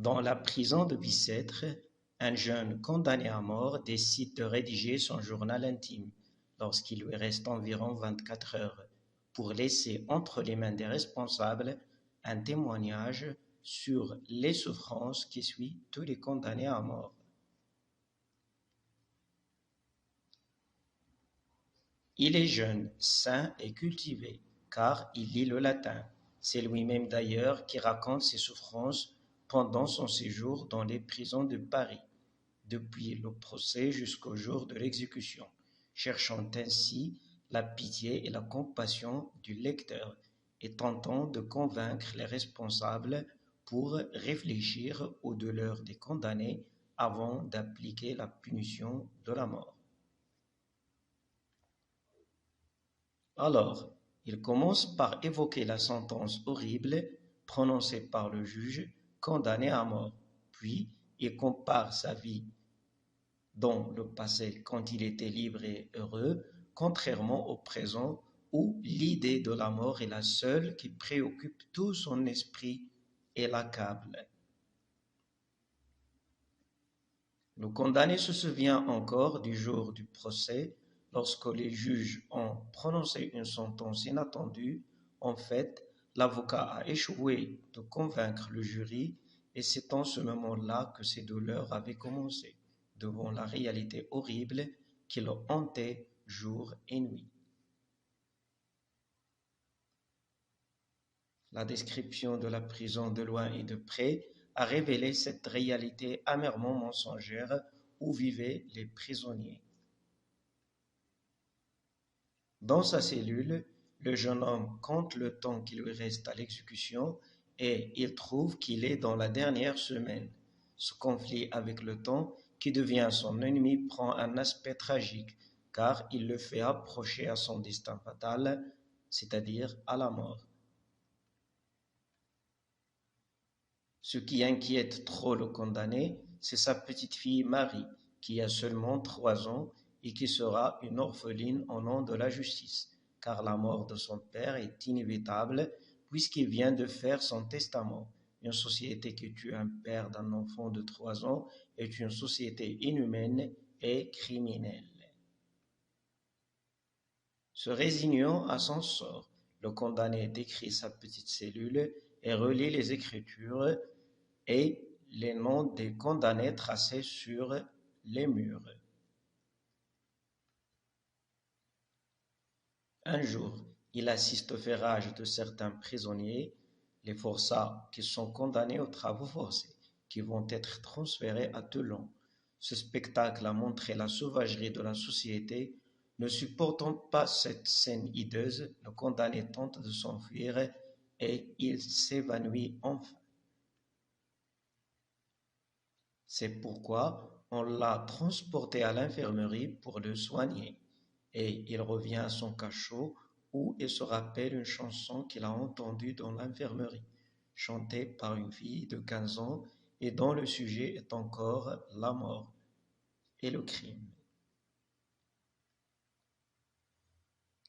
Dans la prison de Bicêtre, un jeune condamné à mort décide de rédiger son journal intime lorsqu'il lui reste environ 24 heures pour laisser entre les mains des responsables un témoignage sur les souffrances qui suivent tous les condamnés à mort. Il est jeune, sain et cultivé, car il lit le latin. C'est lui-même d'ailleurs qui raconte ses souffrances pendant son séjour dans les prisons de Paris, depuis le procès jusqu'au jour de l'exécution, cherchant ainsi la pitié et la compassion du lecteur et tentant de convaincre les responsables pour réfléchir aux douleurs des condamnés avant d'appliquer la punition de la mort. Alors, il commence par évoquer la sentence horrible prononcée par le juge condamné à mort, puis il compare sa vie dans le passé quand il était libre et heureux, contrairement au présent où l'idée de la mort est la seule qui préoccupe tout son esprit et l'accable. Le condamné se souvient encore du jour du procès lorsque les juges ont prononcé une sentence inattendue. En fait, l'avocat a échoué de convaincre le jury et c'est en ce moment-là que ses douleurs avaient commencé, devant la réalité horrible qui le hantait jour et nuit. La description de la prison de loin et de près a révélé cette réalité amèrement mensongère où vivaient les prisonniers. Dans sa cellule, le jeune homme compte le temps qui lui reste à l'exécution et il trouve qu'il est dans la dernière semaine. Ce conflit avec le temps, qui devient son ennemi, prend un aspect tragique car il le fait approcher à son destin fatal, c'est-à-dire à la mort. Ce qui inquiète trop le condamné, c'est sa petite-fille Marie, qui a seulement 3 ans et qui sera une orpheline au nom de la justice, car la mort de son père est inévitable puisqu'il vient de faire son testament. Une société qui tue un père d'un enfant de 3 ans est une société inhumaine et criminelle. Se résignant à son sort, le condamné décrit sa petite cellule et relit les Écritures et les noms des condamnés tracés sur les murs. Un jour, il assiste au ferrage de certains prisonniers, les forçats qui sont condamnés aux travaux forcés, qui vont être transférés à Toulon. Ce spectacle a montré la sauvagerie de la société. Ne supportant pas cette scène hideuse, le condamné tente de s'enfuir et il s'évanouit enfin. C'est pourquoi on l'a transporté à l'infirmerie pour le soigner, et il revient à son cachot où il se rappelle une chanson qu'il a entendue dans l'infirmerie, chantée par une fille de 15 ans et dont le sujet est encore la mort et le crime.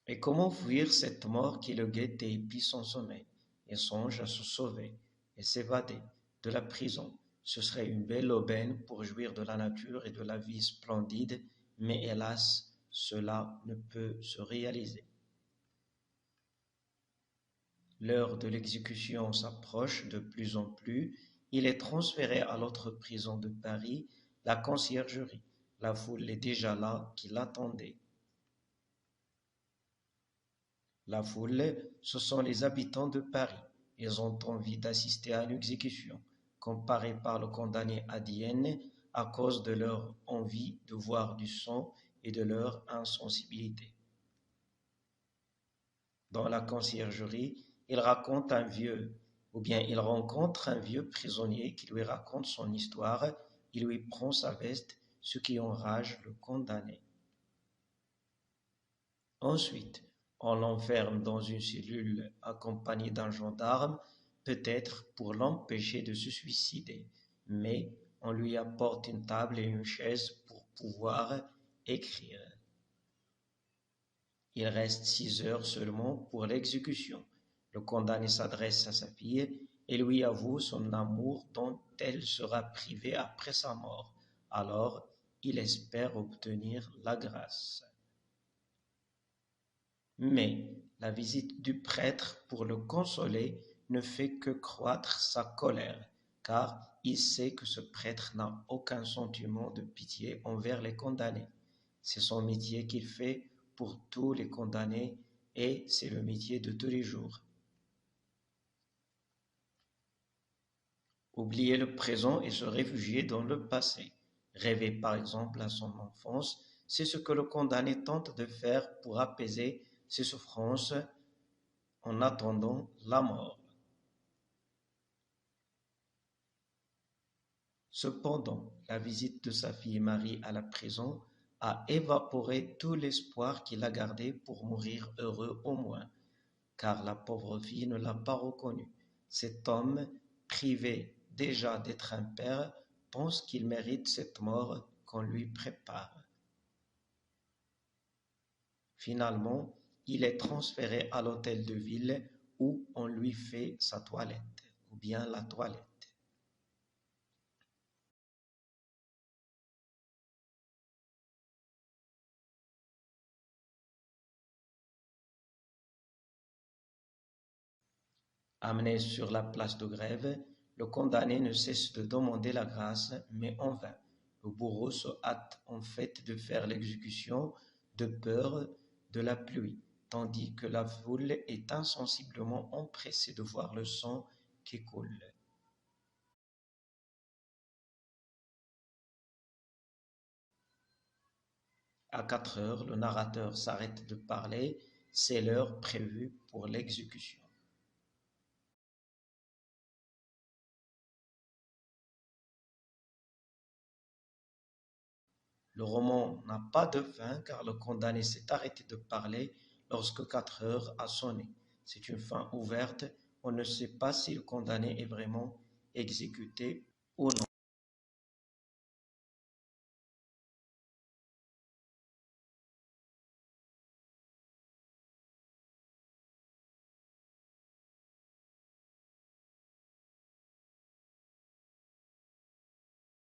Et comment fuir cette mort qui le guette et épie son sommeil? Il songe à se sauver et s'évader de la prison. Ce serait une belle aubaine pour jouir de la nature et de la vie splendide, mais hélas, cela ne peut se réaliser. L'heure de l'exécution s'approche de plus en plus. Il est transféré à l'autre prison de Paris, la Conciergerie. La foule est déjà là qui l'attendait. La foule, ce sont les habitants de Paris. Ils ont envie d'assister à une exécution, comparée par le condamné à Dienne à cause de leur envie de voir du sang et de leur insensibilité. Dans la conciergerie, il rencontre un vieux prisonnier qui lui raconte son histoire. Il lui prend sa veste, ce qui enrage le condamné. Ensuite, on l'enferme dans une cellule accompagné d'un gendarme, peut-être pour l'empêcher de se suicider, mais on lui apporte une table et une chaise pour pouvoir écrire. Il reste 6 heures seulement pour l'exécution. Le condamné s'adresse à sa fille et lui avoue son amour dont elle sera privée après sa mort. Alors, il espère obtenir la grâce. Mais la visite du prêtre pour le consoler ne fait que croître sa colère, car il sait que ce prêtre n'a aucun sentiment de pitié envers les condamnés. C'est son métier qu'il fait pour tous les condamnés et c'est le métier de tous les jours. Oublier le présent et se réfugier dans le passé. Rêver par exemple à son enfance, c'est ce que le condamné tente de faire pour apaiser ses souffrances en attendant la mort. Cependant, la visite de sa fille Marie à la prison a évaporé tout l'espoir qu'il a gardé pour mourir heureux au moins, car la pauvre fille ne l'a pas reconnu. Cet homme, privé déjà d'être un père, pense qu'il mérite cette mort qu'on lui prépare. Finalement, il est transféré à l'hôtel de ville où on lui fait sa toilette, ou bien la toilette. Amené sur la place de grève, le condamné ne cesse de demander la grâce, mais en vain. Le bourreau se hâte en fait de faire l'exécution de peur de la pluie, tandis que la foule est insensiblement empressée de voir le sang qui coule. À 4 heures, le narrateur s'arrête de parler, c'est l'heure prévue pour l'exécution. Le roman n'a pas de fin car le condamné s'est arrêté de parler lorsque 4 heures a sonné. C'est une fin ouverte, on ne sait pas si le condamné est vraiment exécuté ou non.